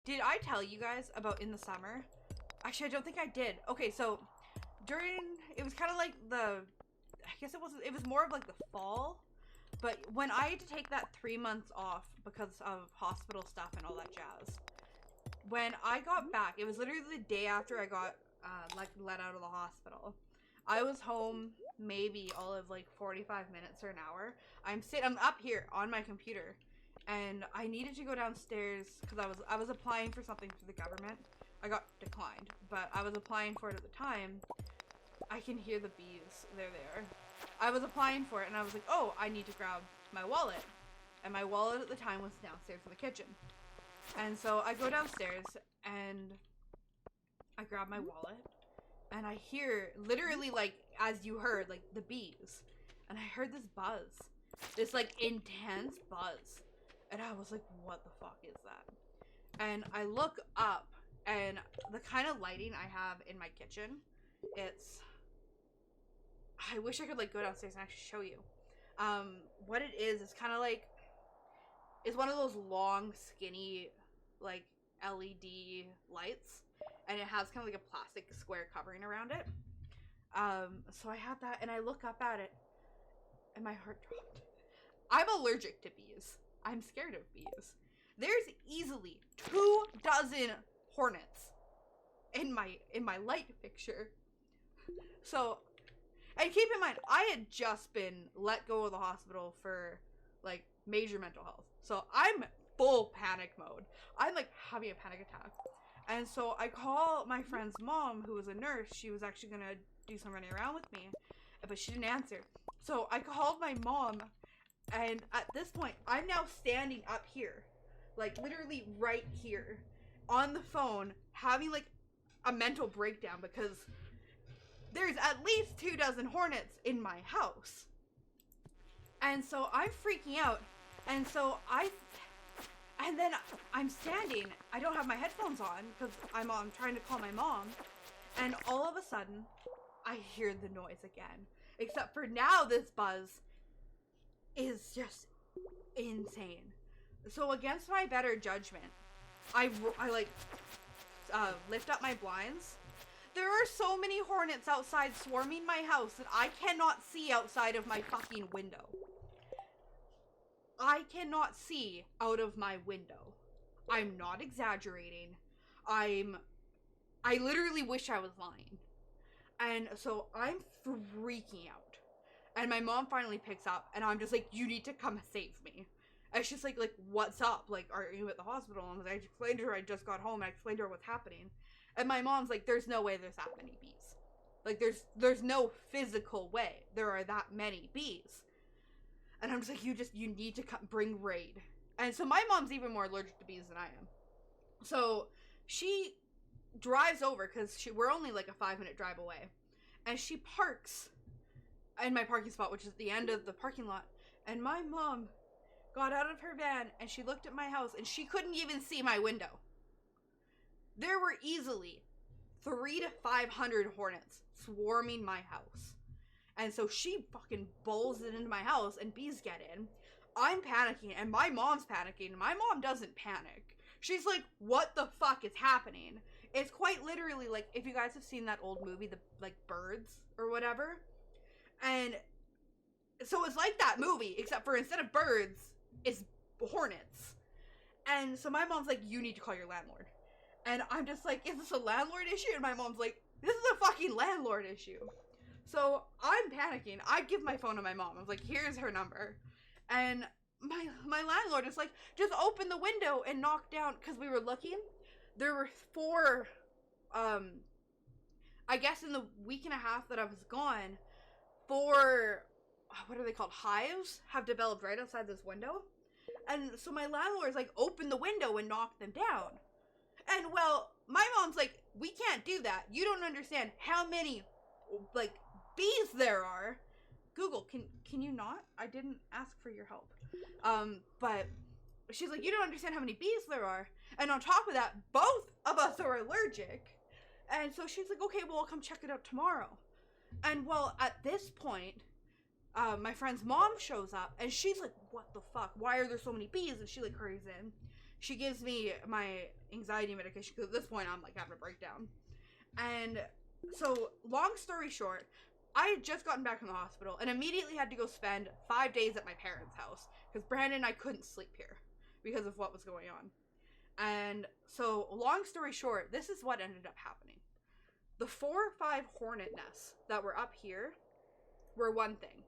Did I tell you guys about in the summer? Actually, I don't think I did. Okay, so it was kind of like I guess it was more of like the fall, but when I had to take that 3 months off because of hospital stuff and all that jazz, when I got back, it was literally the day after I got like let out of the hospital. I was home maybe all of like 45 minutes or an hour. I'm up here on my computer, and I needed to go downstairs because I was applying for something for the government. I got declined, but I was applying for it at the time. I can hear the bees. They're there. I was applying for it, and I was like, oh, I need to grab my wallet. And my wallet at the time was downstairs in the kitchen. And so I go downstairs, and I grab my wallet, and I hear, literally, like, as you heard, like, the bees. And I heard this buzz. This, like, intense buzz. And I was like, what the fuck is that? And I look up, and the kind of lighting I have in my kitchen, I wish I could, like, go downstairs and actually show you. What it is kind of like, it's one of those long, skinny, like, LED lights. And it has kind of like a plastic square covering around it. So I had that, and I look up at it, and my heart dropped. I'm allergic to bees. I'm scared of bees. There's easily 24 hornets in my light fixture. So, and keep in mind, I had just been let go of the hospital for like major mental health. So I'm full panic mode. I'm like having a panic attack. And so I call my friend's mom, who was a nurse. She was actually gonna do some running around with me, but she didn't answer. So I called my mom, and at this point, I'm now standing up here, like literally right here, on the phone, having like a mental breakdown because there's at least 24 hornets in my house. And so I'm freaking out, and then I'm standing, I don't have my headphones on because I'm trying to call my mom, and all of a sudden, I hear the noise again. Except for now, this buzz is just insane. So against my better judgment, I like, lift up my blinds. There are so many hornets outside swarming my house that I cannot see outside of my fucking window. I cannot see out of my window. I'm not exaggerating. I literally wish I was lying. And so I'm freaking out. And my mom finally picks up, and I'm just like, you need to come save me. And she's like, what's up? Like, are you at the hospital? And I explained to her I just got home, and I explained to her what's happening. And my mom's like, there's no way there's that many bees. Like, there's no physical way there are that many bees. And I'm just like, you need to bring Raid. And so my mom's even more allergic to bees than I am. So she drives over, because we're only like a 5-minute drive away. And she parks in my parking spot, which is the end of the parking lot. And my mom got out of her van, and she looked at my house, and she couldn't even see my window. There were easily 300 to 500 hornets swarming my house. And so she fucking bowls it into my house, and bees get in. I'm panicking, and my mom's panicking. My mom doesn't panic. She's like, what the fuck is happening? It's quite literally like, if you guys have seen that old movie, the like Birds or whatever. And so it's like that movie, except for instead of birds, it's hornets. And so my mom's like, you need to call your landlord. And I'm just like, is this a landlord issue? And my mom's like, this is a fucking landlord issue. So I'm panicking. I give my phone to my mom. I was like, here's her number. And my landlord is like, just open the window and knock down, because we were looking. There were 4, I guess in the week and a half that I was gone, 4, what are they called, hives have developed right outside this window. And so my landlord's like, open the window and knock them down. And well, my mom's like, we can't do that. You don't understand how many, like, bees there are. Google, can you not? I didn't ask for your help. But she's like, you don't understand how many bees there are. And on top of that, both of us are allergic. And so she's like, okay, well, I'll come check it out tomorrow. And well, at this point, my friend's mom shows up, and she's like, what the fuck? Why are there so many bees? And she, like, hurries in. She gives me my anxiety medication, because at this point, I'm, like, having a breakdown. And so, long story short, I had just gotten back from the hospital, and immediately had to go spend 5 days at my parents' house, because Brandon and I couldn't sleep here, because of what was going on. And so, long story short, this is what ended up happening. The 4 or 5 hornet nests that were up here were one thing.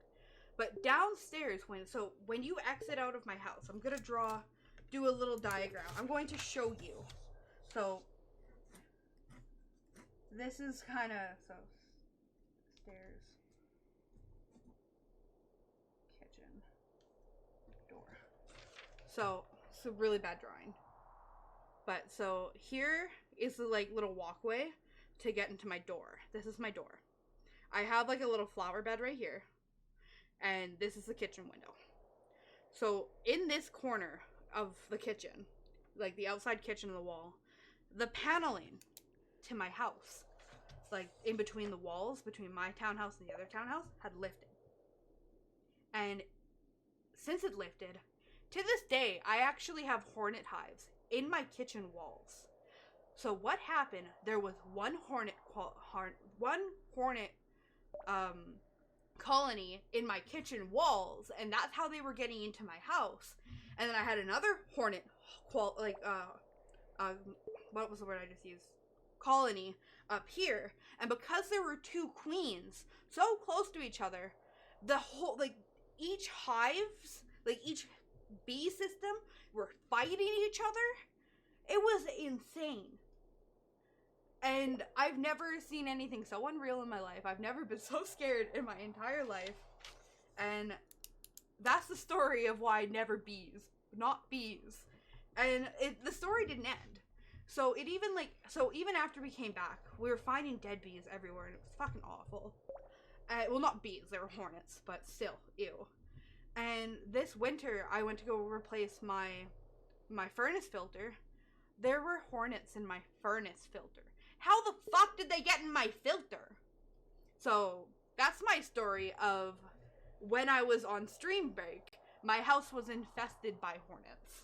But downstairs, when you exit out of my house, I'm going to do a little diagram. I'm going to show you. So, this is kind of, stairs, kitchen, door. So, it's a really bad drawing. But, so, here is the, like, little walkway to get into my door. This is my door. I have, like, a little flower bed right here. And this is the kitchen window. So, in this corner of the kitchen, like the outside kitchen of the wall, the paneling to my house, like in between the walls, between my townhouse and the other townhouse, had lifted. And since it lifted, to this day, I actually have hornet hives in my kitchen walls. So what happened, there was one hornet colony in my kitchen walls, and that's how they were getting into my house. And then I had another hornet what was the word I just used? Colony up here. And because there were 2 queens so close to each other, the whole, like, each hives, like each bee system were fighting each other. It was insane. And I've never seen anything so unreal in my life. I've never been so scared in my entire life. And that's the story of why never bees. Not bees. And the story didn't end. So even after we came back, we were finding dead bees everywhere, and it was fucking awful. Well, not bees, they were hornets, but still, ew. And this winter, I went to go replace my furnace filter. There were hornets in my furnace filter. How the fuck did they get in my filter? So, that's my story of when I was on stream break, my house was infested by hornets.